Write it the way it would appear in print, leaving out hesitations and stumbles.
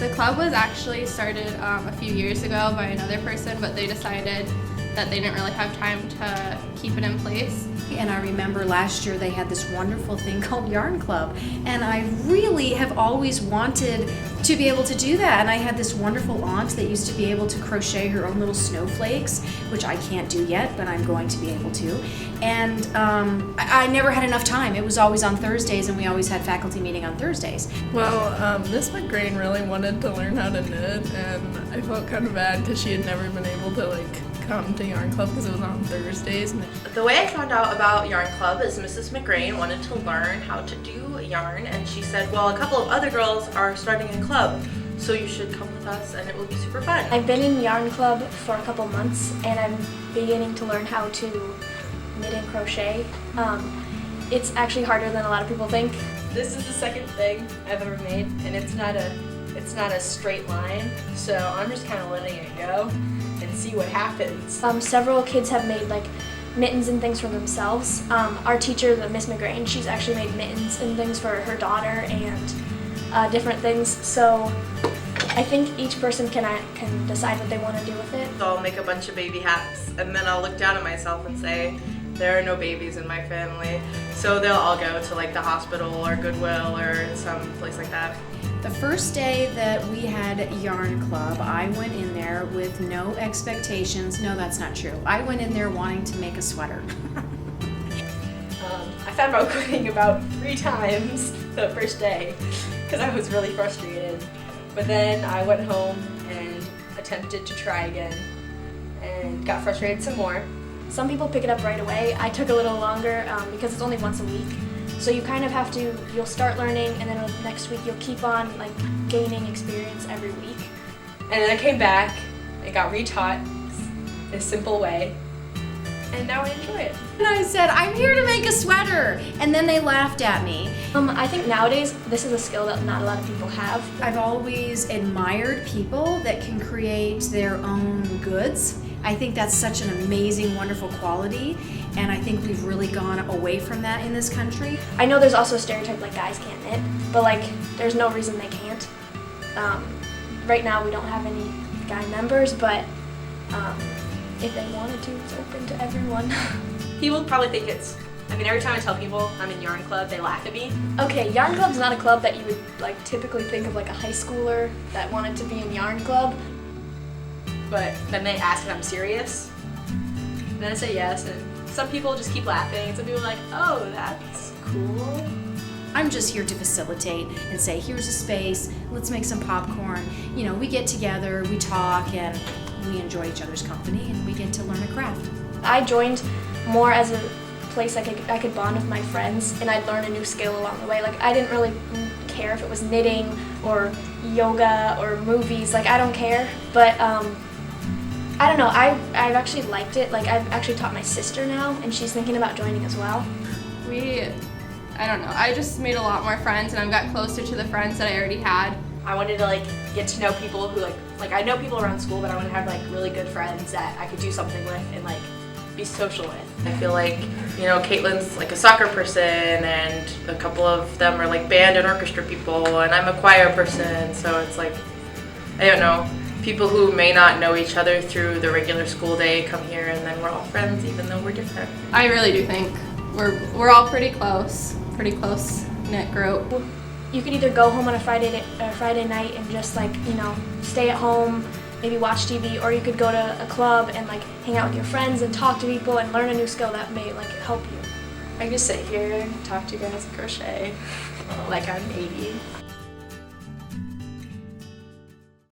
The club was actually started a few years ago by another person, but they decided that they didn't really have time to keep it in place. And I remember last year they had this wonderful thing called Yarn Club, and I really have always wanted to be able to do that. And I had this wonderful aunt that used to be able to crochet her own little snowflakes, which I can't do yet, but I'm going to be able to. And I never had enough time. It was always on Thursdays, and we always had faculty meeting on Thursdays. Well, Miss McGrain really wanted to learn how to knit, and I felt kind of bad because she had never been able to come to Yarn Club because it was on Thursdays. The way I found out about Yarn Club is Mrs. McGrain wanted to learn how to do yarn, and she said, well, a couple of other girls are starting a club, so you should come with us and it will be super fun. I've been in Yarn Club for a couple months and I'm beginning to learn how to knit and crochet. It's actually harder than a lot of people think. This is the second thing I've ever made, and it's not a straight line, so I'm just kind of letting it go and see what happens. Several kids have made mittens and things for themselves. Our teacher, the Miss McGrain, she's actually made mittens and things for her daughter and different things. So I think each person can decide what they want to do with it. So I'll make a bunch of baby hats, and then I'll look down at myself and say, there are no babies in my family. So they'll all go to the hospital or Goodwill or some place like that. The first day that we had Yarn Club, I went in there with no expectations. No, that's not true. I went in there wanting to make a sweater. I thought about quitting about 3 times the first day because I was really frustrated. But then I went home and attempted to try again and got frustrated some more. Some people pick it up right away. I took a little longer because it's only once a week. So you kind of have to, you'll start learning and then next week you'll keep on gaining experience every week. And then I came back and got retaught in a simple way, and now I enjoy it. And I said, I'm here to make a sweater. And then they laughed at me. I think nowadays this is a skill that not a lot of people have. I've always admired people that can create their own goods. I think that's such an amazing, wonderful quality, and I think we've really gone away from that in this country. I know there's also a stereotype guys can't knit, but there's no reason they can't. Right now we don't have any guy members, but if they wanted to, it's open to everyone. People probably think every time I tell people I'm in Yarn Club, they laugh at me. Okay, Yarn Club's not a club that you would typically think of a high schooler that wanted to be in Yarn Club. But then they ask if I'm serious, and then I say yes, and some people just keep laughing, and some people are like, oh, that's cool. I'm just here to facilitate and say, here's a space, let's make some popcorn. You know, we get together, we talk, and we enjoy each other's company, and we get to learn a craft. I joined more as a place I could bond with my friends, and I'd learn a new skill along the way. I didn't really care if it was knitting or yoga or movies. I don't care, but I don't know, I've actually liked it. I've actually taught my sister now, and she's thinking about joining as well. I don't know, I just made a lot more friends and I've got closer to the friends that I already had. I wanted to get to know people who I know people around school, but I want to have really good friends that I could do something with and be social with. I feel Caitlin's a soccer person, and a couple of them are band and orchestra people, and I'm a choir person, so it's I don't know, people who may not know each other through the regular school day come here and then we're all friends even though we're different. I really do think we're all pretty close knit group. You could either go home on a Friday night and just stay at home, maybe watch TV, or you could go to a club and hang out with your friends and talk to people and learn a new skill that may help you. I can just sit here and talk to you guys and crochet like I'm 80.